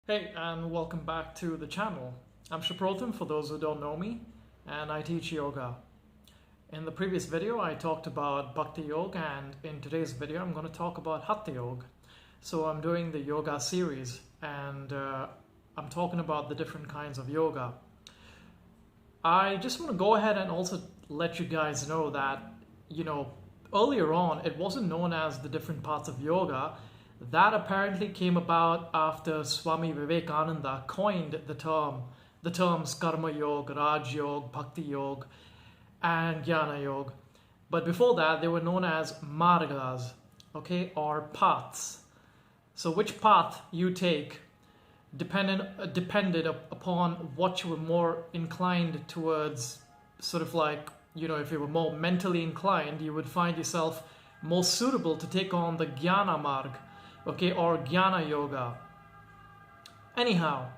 Hey, and welcome back to the channel. I'm Shaprotam for those who don't know me, and I teach yoga. In the previous video, I talked about Bhakti Yoga, and in today's video, I'm going to talk about Hatha Yog. So I'm doing the yoga series, and I'm talking about the different kinds of yoga. I just want to go ahead and also let you guys know that, earlier on, it wasn't known as the different parts of yoga. That apparently came about after Swami Vivekananda coined the terms Karma Yog, Raj Yog, Bhakti Yog, and Jnana Yog. But before that, they were known as margas, or paths. So which path you take depended upon what you were more inclined towards. Sort of like, if you were more mentally inclined, you would find yourself more suitable to take on the Jnana Marg, or Jnana Yoga. Anyhow,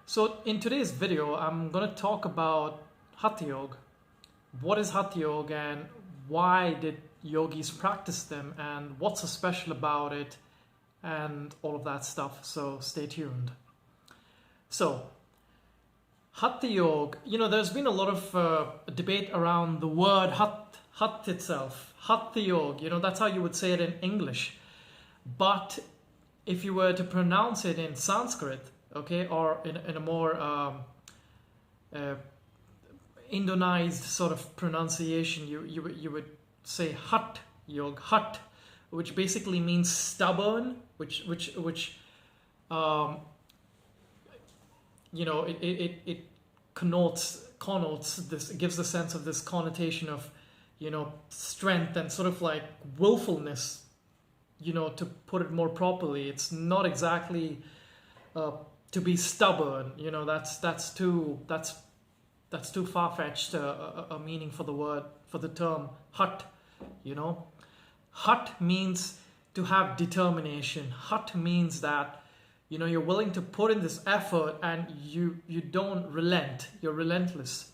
so in today's video, I'm going to talk about Hatha Yog. What is Hatha Yog and why did yogis practice them and what's so special about it and all of that stuff. So stay tuned. So, Hatha Yog, there's been a lot of debate around the word Hat itself. Hatha Yog, that's how you would say it in English. But if you were to pronounce it in Sanskrit, or in a more Indonized sort of pronunciation, you would say Hatha Yog, Hat, which basically means stubborn, which it connotes this, it gives the sense of this connotation of strength and sort of like willfulness. To put it more properly, it's not exactly to be stubborn. That's too far-fetched a meaning for the term Hat. Hat means to have determination. Hat means that you're willing to put in this effort and you don't relent. You're relentless.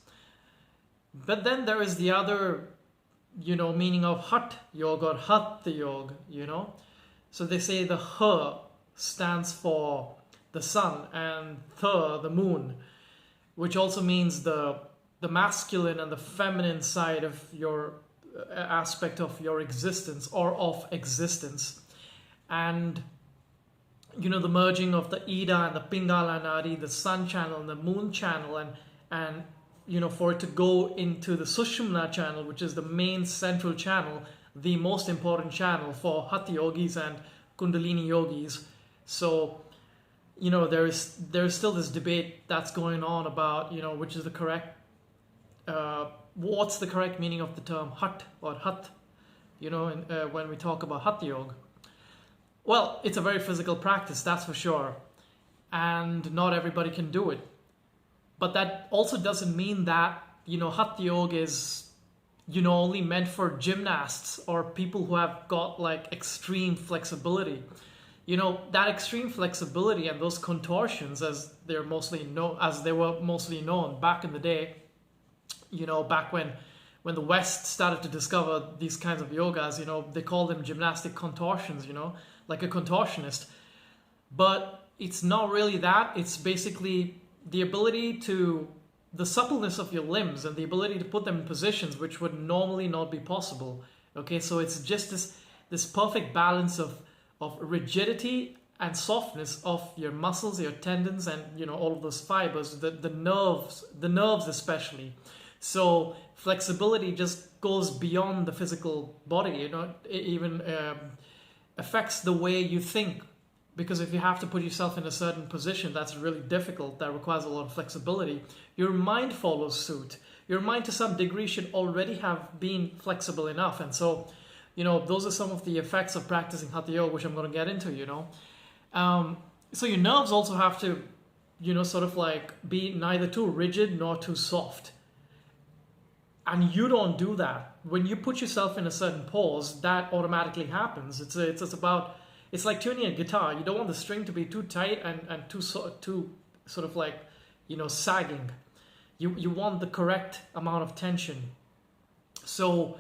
But then there is the other meaning of Hatha Yog or Hatha Yog, So they say the H stands for the sun and Th, the moon, which also means the masculine and the feminine side of your aspect of your existence or of existence. And, the merging of the Ida and the Pingala Nadi, the sun channel and the moon channel, and for it to go into the Sushumna channel, which is the main central channel, the most important channel for Hatha yogis and Kundalini yogis. So, there is still this debate that's going on about, which is the correct, what's the correct meaning of the term Hat or Hat, when we talk about Hatha Yog. Well, it's a very physical practice, that's for sure. And not everybody can do it. But that also doesn't mean that, Hatha Yog is, only meant for gymnasts or people who have got like extreme flexibility. That extreme flexibility and those contortions, as they were mostly known back in the day, back when the West started to discover these kinds of yogas, they called them gymnastic contortions, like a contortionist. But it's not really that. It's basically the ability the suppleness of your limbs and the ability to put them in positions which would normally not be possible. So it's just this perfect balance of rigidity and softness of your muscles, your tendons, and all of those fibers, the nerves especially. So flexibility just goes beyond the physical body. It even affects the way you think. Because if you have to put yourself in a certain position that's really difficult, that requires a lot of flexibility, your mind follows suit. Your mind to some degree should already have been flexible enough. And so, those are some of the effects of practicing Hatha Yoga, which I'm going to get into, So your nerves also have to, sort of like be neither too rigid nor too soft. And you don't do that. When you put yourself in a certain pose, that automatically happens. It's like tuning a guitar. You don't want the string to be too tight and too sort of like, sagging. You want the correct amount of tension. So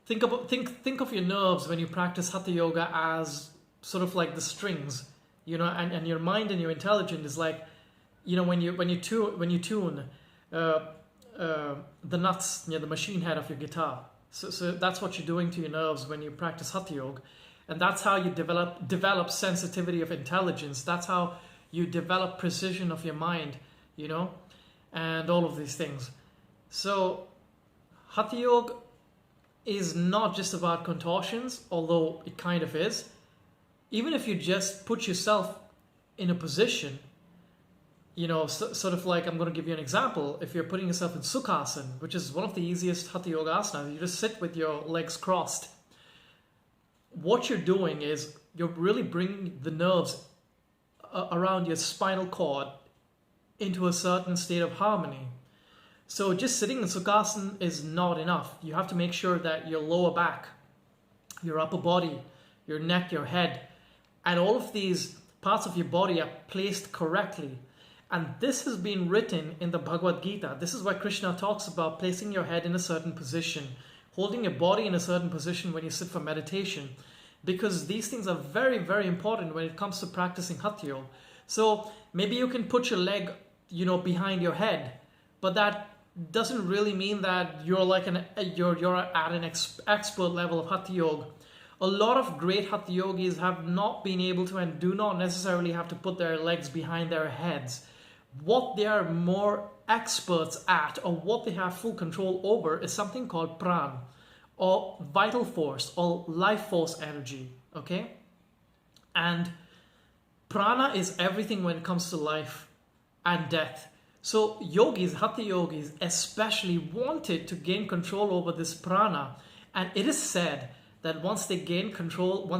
think of your nerves when you practice Hatha Yoga as sort of like the strings and your mind and your intelligence is like, when you tune the nuts near the machine head of your guitar. So that's what you're doing to your nerves when you practice Hatha Yog. And that's how you develop sensitivity of intelligence. That's how you develop precision of your mind, and all of these things. So Hatha Yog is not just about contortions, although it kind of is. Even if you just put yourself in a position, sort of like, I'm going to give you an example. If you're putting yourself in Sukhasana, which is one of the easiest Hatha Yoga asanas, you just sit with your legs crossed. What you're doing is you're really bringing the nerves around your spinal cord into a certain state of harmony. So just sitting in Sukhasana is not enough. You have to make sure that your lower back, your upper body, your neck, your head, and all of these parts of your body are placed correctly. And this has been written in the Bhagavad Gita. This is why Krishna talks about placing your head in a certain position, holding your body in a certain position when you sit for meditation, because these things are very, very important when it comes to practicing Hatha Yoga. So maybe you can put your leg, behind your head, but that doesn't really mean that you're like you're at an expert level of Hatha Yoga. A lot of great Hatha Yogis have not been able to and do not necessarily have to put their legs behind their heads. What they are more experts at, or what they have full control over, is something called pran, or vital force, or life force energy, okay? And prana is everything when it comes to life and death. So yogis, Hatha yogis especially, wanted to gain control over this prana. And it is said that once they gained control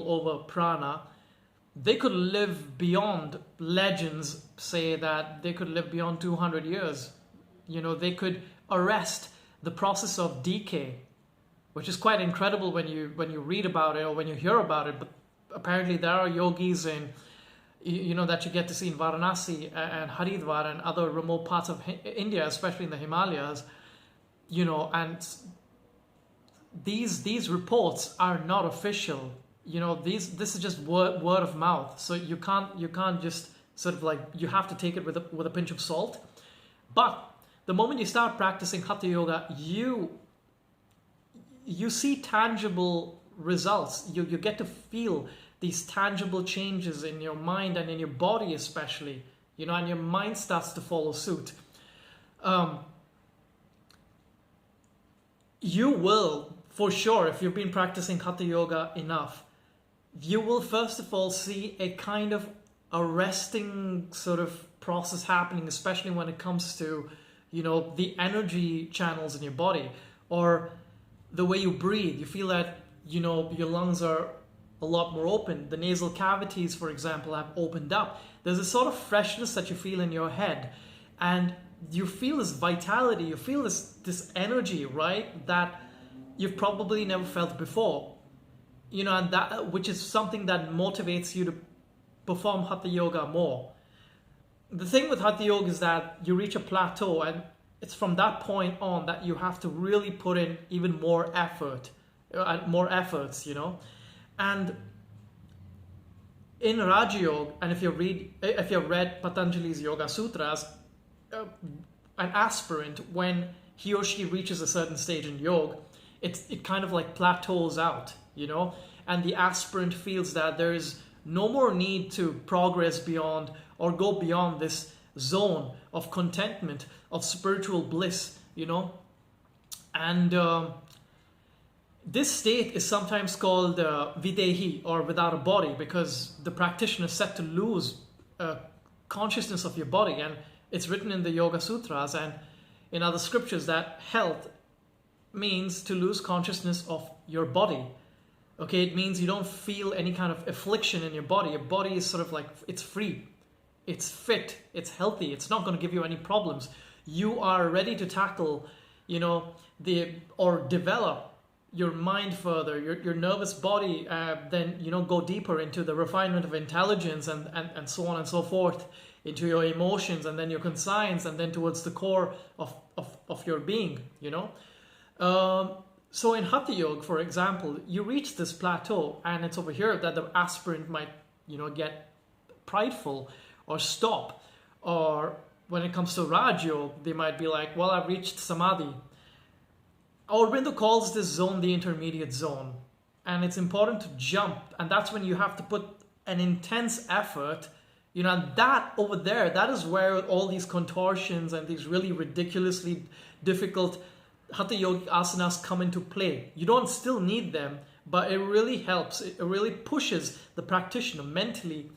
over prana, they could live beyond, legends say that they could live beyond 200 years. They could arrest the process of decay, which is quite incredible when you read about it or when you hear about it. But apparently there are yogis that you get to see in Varanasi and Haridwar and other remote parts of India, especially in the Himalayas, and these reports are not official. This is just word of mouth. So you can't just sort of like, you have to take it with a pinch of salt. But the moment you start practicing Hatha Yoga, you see tangible results. You get to feel these tangible changes in your mind and in your body especially, and your mind starts to follow suit. You will, for sure, if you've been practicing Hatha Yoga enough, you will first of all see a kind of arresting sort of process happening, especially when it comes to, the energy channels in your body, or the way you breathe. You feel that, your lungs are a lot more open. The nasal cavities, for example, have opened up. There's a sort of freshness that you feel in your head, and you feel this vitality, you feel this energy, right, that you've probably never felt before. And that, which is something that motivates you to perform Hatha Yoga more. The thing with Hatha Yoga is that you reach a plateau, and it's from that point on that you have to really put in even more efforts, And in Raja Yoga, and if you've read Patanjali's Yoga Sutras, an aspirant, when he or she reaches a certain stage in yoga, it kind of like plateaus out, and the aspirant feels that there is no more need to progress beyond or go beyond this zone of contentment, of spiritual bliss, and this state is sometimes called videhi, or without a body, because the practitioner is set to lose consciousness of your body. And it's written in the Yoga Sutras and in other scriptures that health means to lose consciousness of your body. Okay, it means you don't feel any kind of affliction in your body. Your body is sort of like, it's free, it's fit, it's healthy, it's not going to give you any problems. You are ready to tackle, or develop your mind further, your nervous body, then, go deeper into the refinement of intelligence and so on and so forth, into your emotions, and then your conscience, and then towards the core of your being, So in Hatha Yoga, for example, you reach this plateau, and it's over here that the aspirant might get prideful or stop. Or when it comes to Raj Yoga, they might be like, well, I've reached Samadhi. Aurobindo calls this zone the intermediate zone. And it's important to jump. And that's when you have to put an intense effort. And that over there, that is where all these contortions and these really ridiculously difficult Hatha Yogic asanas come into play. You don't still need them, but it really helps. It really pushes the practitioner mentally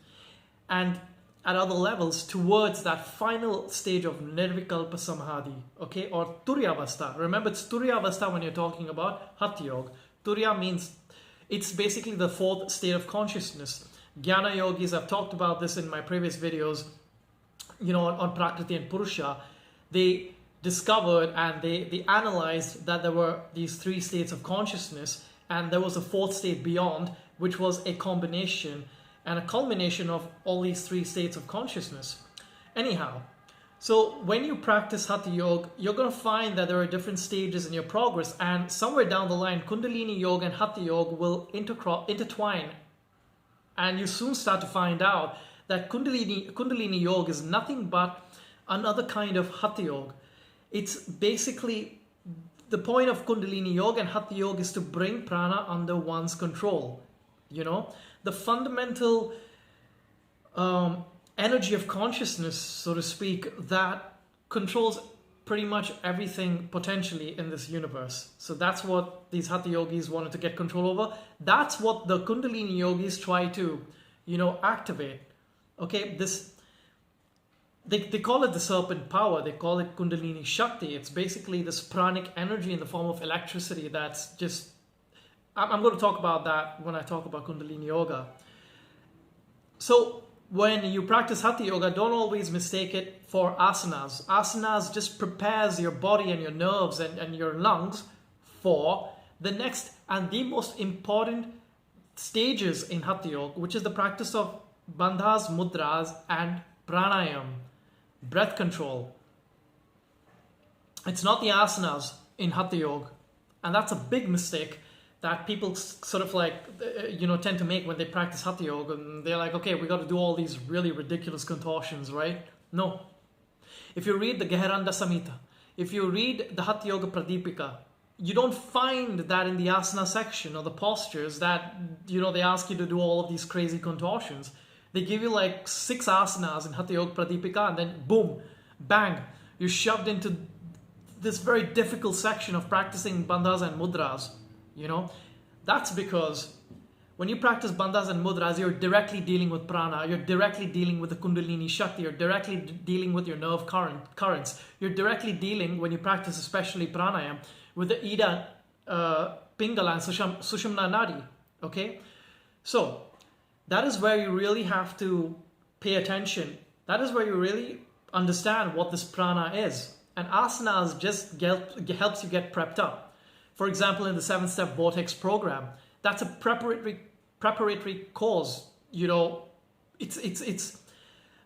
and at other levels towards that final stage of Nirvikalpa Samadhi, okay, or Turyavastha. Remember, it's Turyavastha when you're talking about Hatha Yoga. Turya means it's basically the fourth state of consciousness. Jnana yogis, I've talked about this in my previous videos, on Prakriti and Purusha. They discovered and they analyzed that there were these three states of consciousness, and there was a fourth state beyond, which was a combination and a culmination of all these three states of consciousness. Anyhow, so when you practice Hatha Yoga, you're going to find that there are different stages in your progress, and somewhere down the line, Kundalini Yoga and Hatha Yoga will intertwine. And you soon start to find out that Kundalini Yoga is nothing but another kind of Hatha Yoga. It's basically, the point of Kundalini Yoga and Hatha Yoga is to bring prana under one's control. The fundamental energy of consciousness, so to speak, that controls pretty much everything potentially in this universe. So that's what these Hatha Yogis wanted to get control over. That's what the Kundalini Yogis try to, activate. Okay, they call it the serpent power. They call it Kundalini Shakti. It's basically this pranic energy in the form of electricity that's just... I'm going to talk about that when I talk about Kundalini Yoga. So when you practice Hatha Yoga, don't always mistake it for asanas. Asanas just prepares your body and your nerves and your lungs for the next and the most important stages in Hatha Yoga, which is the practice of bandhas, mudras, and pranayama, breath control. It's not the asanas in Hatha Yoga, and that's a big mistake that people sort of tend to make when they practice Hatha Yoga. And they're like, okay, we got to do all these really ridiculous contortions, right? No. If you read the Geheranda Samhita, if you read the Hathyog Pradipika, you don't find that in the asana section or the postures that, they ask you to do all of these crazy contortions. They give you like 6 asanas in Hathyog Pradipika, and then boom, bang, you're shoved into this very difficult section of practicing bandhas and mudras. That's because when you practice bandhas and mudras, you're directly dealing with prana, you're directly dealing with the Kundalini Shakti, you're directly dealing with your nerve currents, you're directly dealing, when you practice especially pranayama, with the Ida, Pingala and Sushumna Nadi. Okay? So, that is where you really have to pay attention. That is where you really understand what this prana is. And asanas just helps you get prepped up. For example, in the 7-step vortex program, that's a preparatory course. It's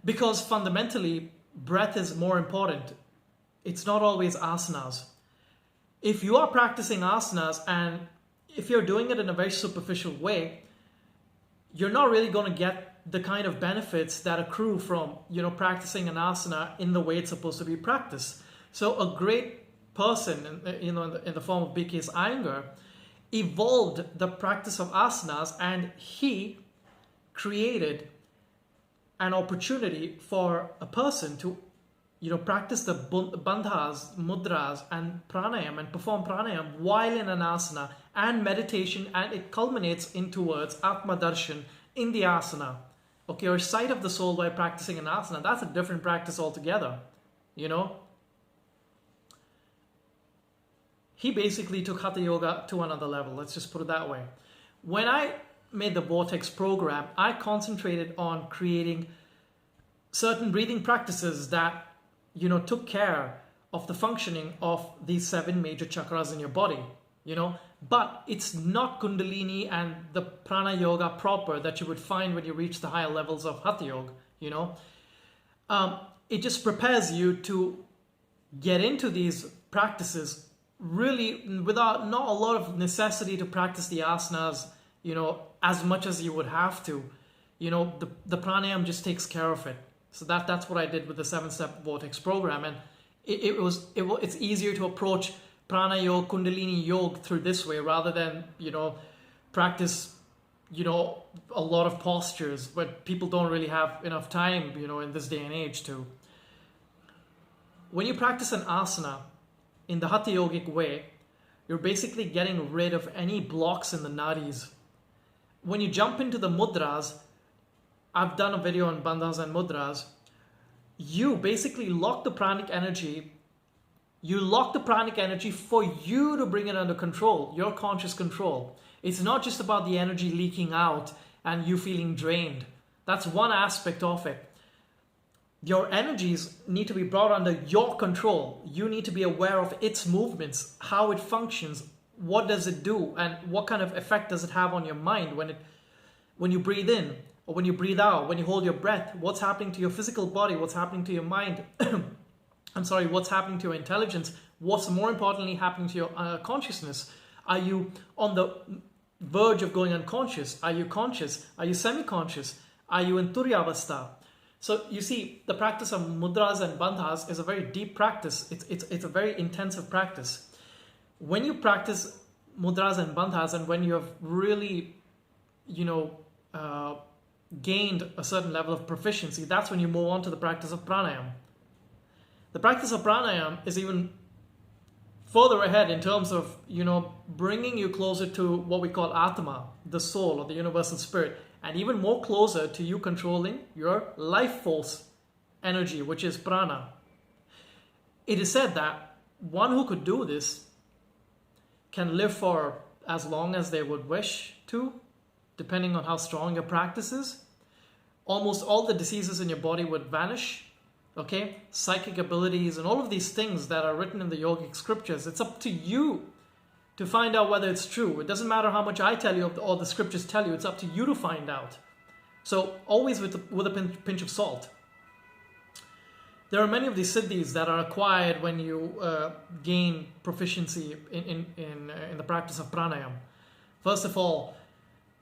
because fundamentally breath is more important. It's not always asanas. If you are practicing asanas and if you're doing it in a very superficial way, you're not really going to get the kind of benefits that accrue from, practicing an asana in the way it's supposed to be practiced. So a great person, in the form of B.K.'s Iyengar, evolved the practice of asanas, and he created an opportunity for a person to, practice the bandhas, mudras, and pranayama, and perform pranayama while in an asana and meditation, and it culminates in towards Atma Darshan in the asana. Okay, or sight of the soul by practicing an asana. That's a different practice altogether, He basically took Hatha Yoga to another level. Let's just put it that way. When I made the Vortex program, I concentrated on creating certain breathing practices that, took care of the functioning of these 7 major chakras in your body, But it's not Kundalini and the Prana Yoga proper that you would find when you reach the higher levels of Hatha Yoga, It just prepares you to get into these practices really without not a lot of necessity to practice the asanas, as much as you would have to, the pranayama just takes care of it. So that's what I did with the 7-step vortex program, and it's easier to approach Pranayama, Kundalini Yogg through this way rather than practice a lot of postures, but people don't really have enough time in this day and age to. When you practice an asana in the Hatha Yogic way, you're basically getting rid of any blocks in the nadis. When you jump into the mudras, I've done a video on bandhas and mudras, you basically lock the pranic energy. You lock the pranic energy for you to bring it under control, your conscious control. It's not just about the energy leaking out and you feeling drained. That's one aspect of it. Your energies need to be brought under your control. You need to be aware of its movements, how it functions, what does it do, and what kind of effect does it have on your mind when you breathe in or when you breathe out, when you hold your breath. What's happening to your physical body? What's happening to your mind? What's happening to your intelligence? What's more importantly happening to your consciousness? Are you on the verge of going unconscious? Are you conscious? Are you semi-conscious? Are you in Turyavastha? So you see, the practice of mudras and bandhas is a very deep practice. It's a very intensive practice. When you practice mudras and bandhas, and when you have really, gained a certain level of proficiency, that's when you move on to the practice of pranayama. The practice of pranayama is even further ahead in terms of, bringing you closer to what we call Atma, the soul or the universal spirit, and even more closer to you controlling your life force energy, which is prana. It is said that one who could do this can live for as long as they would wish to, depending on how strong your practice is. Almost all the diseases in your body would vanish. Okay, psychic abilities and all of these things that are written in the yogic scriptures. It's up to you to find out whether it's true. It doesn't matter how much I tell you or the scriptures tell you. It's up to you to find out. So always with a pinch of salt. There are many of these siddhis that are acquired when you gain proficiency in the practice of pranayama. First of all,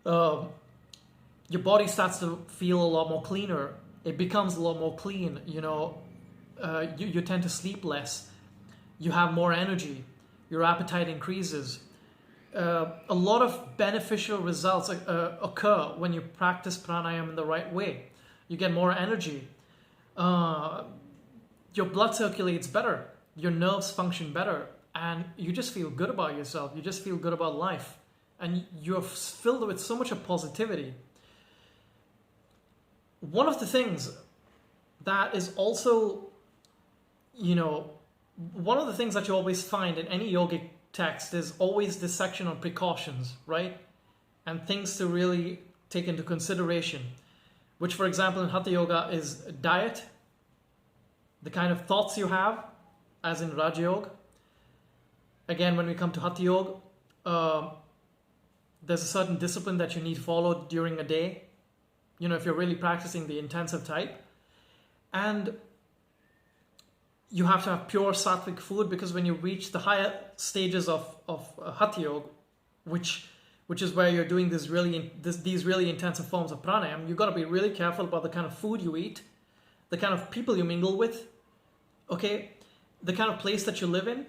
your body starts to feel a lot more cleaner. It becomes a lot more clean. You tend to sleep less. You have more energy. Your appetite increases. A lot of beneficial results occur when you practice pranayama in the right way. You get more energy. Your blood circulates better. Your nerves function better. And you just feel good about yourself. You just feel good about life. And you're filled with so much of positivity. One of the things that is also, one of the things that you always find in any yogic text is always this section on precautions, right? And things to really take into consideration, which, for example, in Hatha Yoga is diet, the kind of thoughts you have, as in Raja Yoga. Again, when we come to Hatha Yoga, there's a certain discipline that you need to follow during a day. If you're really practicing the intensive type. And you have to have pure sattvic food, because when you reach the higher stages of Hatha Yoga, which is where you're doing these really intensive forms of pranayama, you've got to be really careful about the kind of food you eat, the kind of people you mingle with, okay, the kind of place that you live in.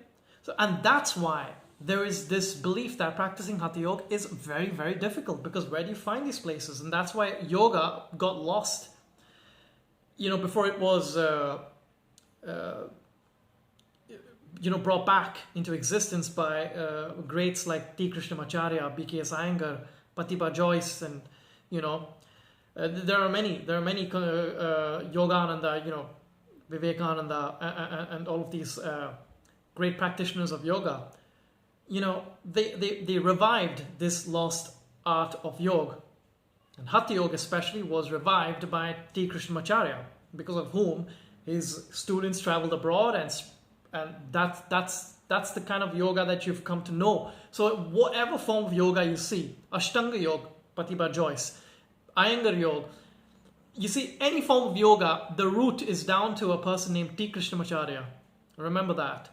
And that's why there is this belief that practicing Hatha Yoga is very, very difficult, because where do you find these places? And that's why yoga got lost, before it was, brought back into existence by greats like T. Krishnamacharya, B.K.S. Iyengar, Patiba Joyce, and, there are many Yogananda, Vivekananda, and all of these great practitioners of yoga. They revived this lost art of yoga. And Hatha Yoga especially was revived by T. Krishnamacharya, because of whom his students traveled abroad, and that's the kind of yoga that you've come to know. So whatever form of yoga you see, Ashtanga Yoga, Patiba Joyce, Iyengar Yoga, you see any form of yoga, the root is down to a person named T. Krishnamacharya. Remember that.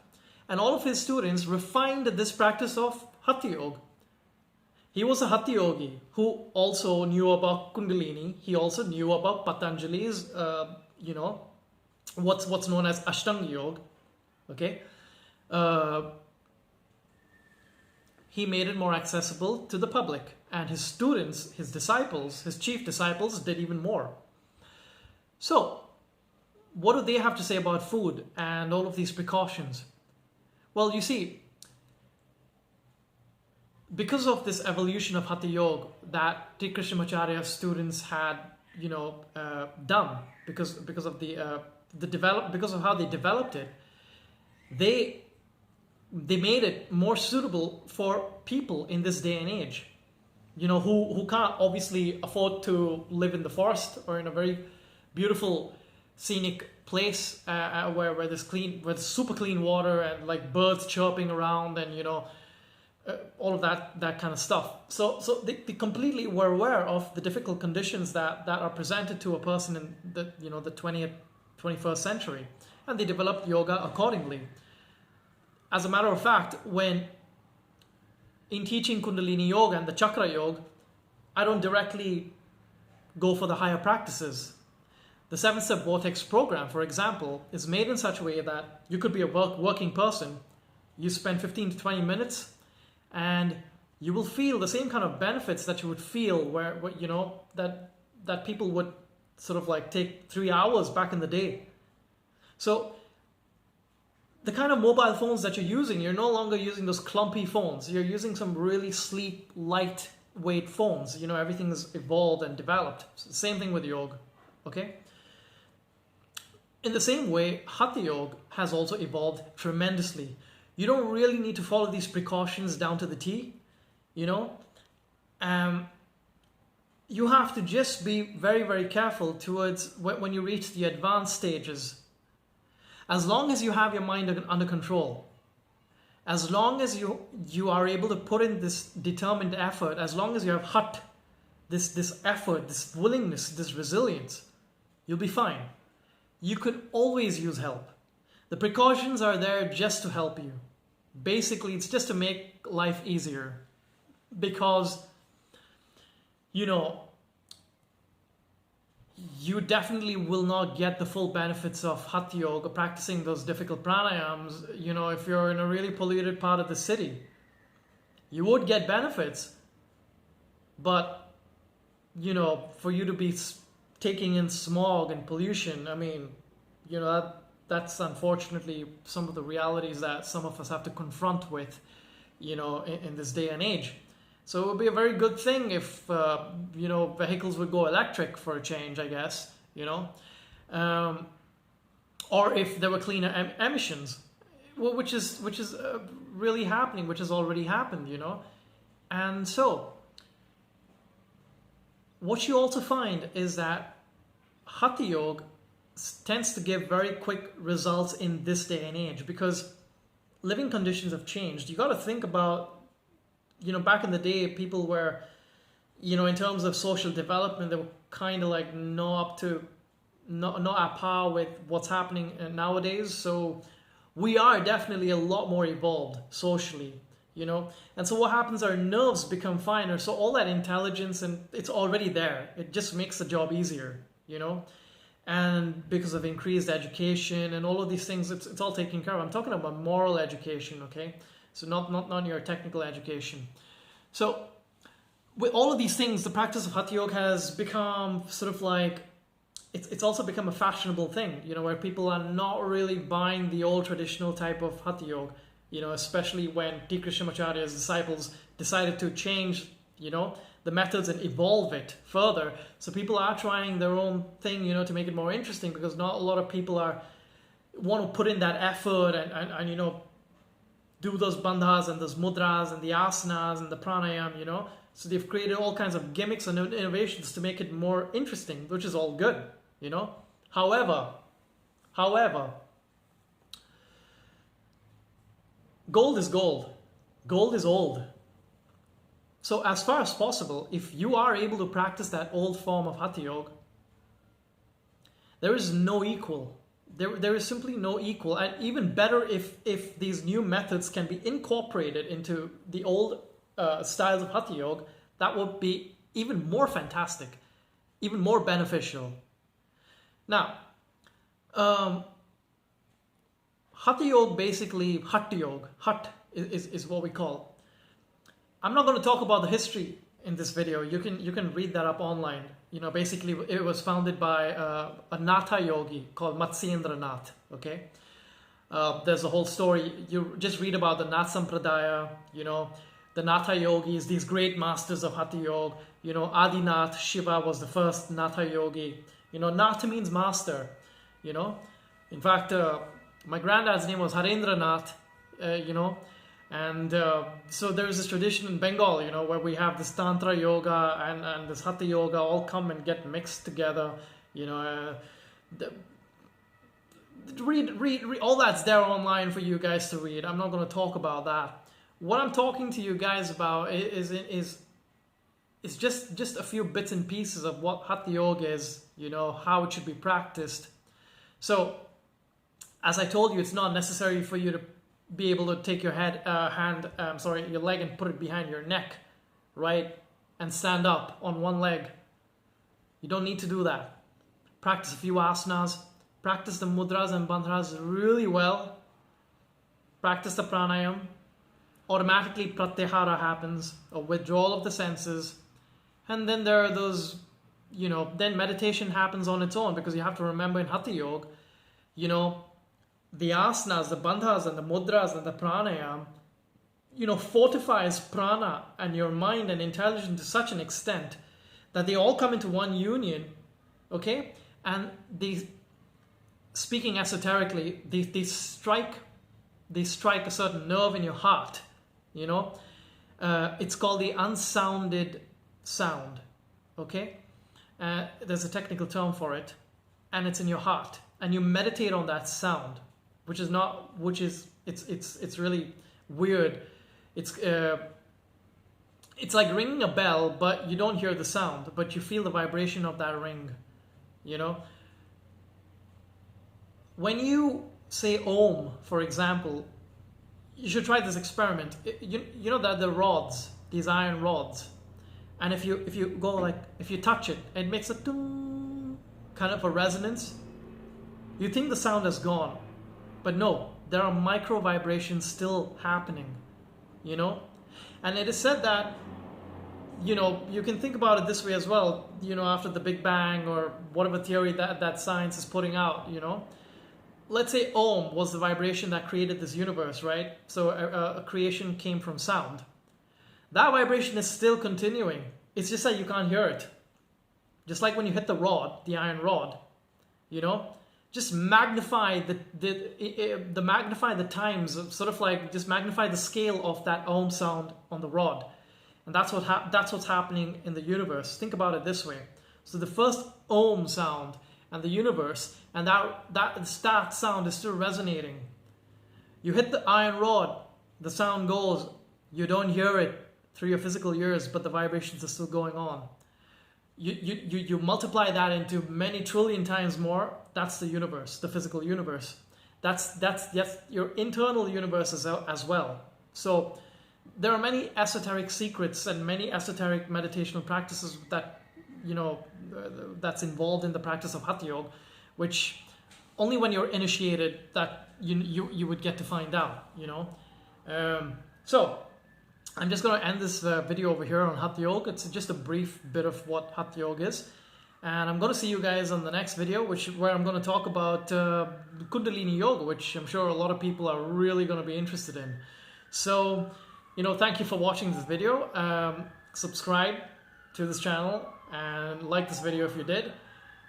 And all of his students refined this practice of Hatha Yoga. He was a Hatha Yogi who also knew about Kundalini. He also knew about Patanjali's, what's known as Ashtanga Yog. Okay, he made it more accessible to the public, and his students, his disciples, his chief disciples, did even more. So, what do they have to say about food and all of these precautions? Well, you see, because of this evolution of Hatha Yoga that T. Krishnamacharya's students had, done, because of because of how they developed it, they made it more suitable for people in this day and age, who can't obviously afford to live in the forest or in a very beautiful scenic place where there's super clean water and like birds chirping around and all of that kind of stuff. So they completely were aware of the difficult conditions that are presented to a person in the the 20th, 21st century, and they developed yoga accordingly. As a matter of fact, when in teaching Kundalini Yoga and the Chakra Yoga, I don't directly go for the higher practices. The 7-step vortex program, for example, is made in such a way that you could be a working person, you spend 15 to 20 minutes, and you will feel the same kind of benefits that you would feel where that people would sort of like take 3 hours back in the day. So the kind of mobile phones that you're using, you're no longer using those clumpy phones. You're using some really sleek, lightweight phones. Everything is evolved and developed. Same thing with yoga, okay? In the same way, Hatha Yoga has also evolved tremendously. You don't really need to follow these precautions down to the T, you have to just be very, very careful towards when you reach the advanced stages. As long as you have your mind under control, as long as you are able to put in this determined effort, as long as you have Hat, this effort, this willingness, this resilience, you'll be fine. You could always use help. The precautions are there just to help you. Basically, it's just to make life easier, because you definitely will not get the full benefits of Hatha Yoga practicing those difficult pranayams, if you're in a really polluted part of the city. You would get benefits, but, for you to be taking in smog and pollution, I mean, that's unfortunately some of the realities that some of us have to confront with, in this day and age. So it would be a very good thing if, vehicles would go electric for a change, I guess, or if there were cleaner emissions, which is really happening, which has already happened, And so what you also find is that Hatha Yoga tends to give very quick results in this day and age, because living conditions have changed. You got to think about, back in the day, people were, in terms of social development, they were kind of like not at par with what's happening nowadays. So we are definitely a lot more evolved socially, And so what happens, our nerves become finer. So all that intelligence, and it's already there. It just makes the job easier, And because of increased education and all of these things, it's all taken care of. I'm talking about moral education, okay? So not your technical education. So with all of these things, the practice of Hatha Yoga has become sort of like, it's also become a fashionable thing, where people are not really buying the old traditional type of Hatha Yoga, especially when T. Krishnamacharya's disciples decided to change, the methods and evolve it further. So people are trying their own thing, to make it more interesting, because not a lot of people want to put in that effort and do those bandhas and those mudras and the asanas and the pranayama, So they've created all kinds of gimmicks and innovations to make it more interesting, which is all good, However, gold is gold. Gold is old. So as far as possible, if you are able to practice that old form of Hatha Yoga, there is no equal. There is simply no equal. And even better if these new methods can be incorporated into the old styles of Hatha Yoga, that would be even more fantastic, even more beneficial. Now, Hatha Yog, basically, Hatha Yog, Hat is what we call. I'm not going to talk about the history in this video. You can read that up online. You know, basically, it was founded by a Natha yogi called Matsyendra Nath. Okay, there's a whole story. You just read about the Nath Sampradaya. You know, the Natha yogis, these great masters of Hatha Yoga. You know, Adinath Shiva was the first Natha yogi. You know, Nath means master. You know, in fact, my granddad's name was Harendra Nath. You know. And so there is this tradition in Bengal, you know, where we have this Tantra yoga and this Hatha yoga all come and get mixed together. You know, read all that's there online for you guys to read. I'm not going to talk about that. What I'm talking to you guys about is just a few bits and pieces of what Hatha yoga is. You know, how it should be practiced. So, as I told you, it's not necessary for you to be able to take your your leg and put it behind your neck, right? And stand up on one leg. You don't need to do that. Practice a few asanas. Practice the mudras and bandhas really well. Practice the pranayama. Automatically pratyahara happens, a withdrawal of the senses. And then there are those, you know, then meditation happens on its own, because you have to remember in Hatha Yoga, you know, the asanas, the bandhas and the mudras and the pranayama, you know, fortifies prana and your mind and intelligence to such an extent that they all come into one union, okay? And they, speaking esoterically, they strike a certain nerve in your heart, you know? It's called the unsounded sound, okay? There's a technical term for it, and it's in your heart. And you meditate on that sound. It's really weird. It's like ringing a bell, but you don't hear the sound, but you feel the vibration of that ring, you know. When you say Om, for example, you should try this experiment. You know that the rods, these iron rods, and if you go like, if you touch it, it makes a ding, kind of a resonance. You think the sound is gone. But no, there are micro vibrations still happening, you know? And it is said that, you know, you can think about it this way as well, you know, after the Big Bang or whatever theory that science is putting out, you know? Let's say Om was the vibration that created this universe, right? So a creation came from sound. That vibration is still continuing. It's just that you can't hear it. Just like when you hit the rod, the iron rod, you know? Just magnify magnify the times, sort of like just magnify the scale of that Om sound on the rod, and that's what's happening in the universe. Think about it this way: so the first Om sound and the universe, and that sound is still resonating. You hit the iron rod, the sound goes. You don't hear it through your physical ears, but the vibrations are still going on. You multiply that into many trillion times more. That's the universe, the physical universe. That's your internal universe as well. So there are many esoteric secrets and many esoteric meditational practices that, you know, that's involved in the practice of Hatha Yoga, which only when you're initiated that you would get to find out, you know. So I'm just going to end this video over here on Hatha Yoga. It's just a brief bit of what Hatha Yoga is. And I'm going to see you guys on the next video, where I'm going to talk about Kundalini Yoga, which I'm sure a lot of people are really going to be interested in. So, you know, thank you for watching this video. Subscribe to this channel and like this video if you did.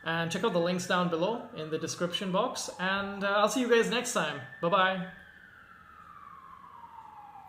And check out the links down below in the description box. And I'll see you guys next time. Bye-bye.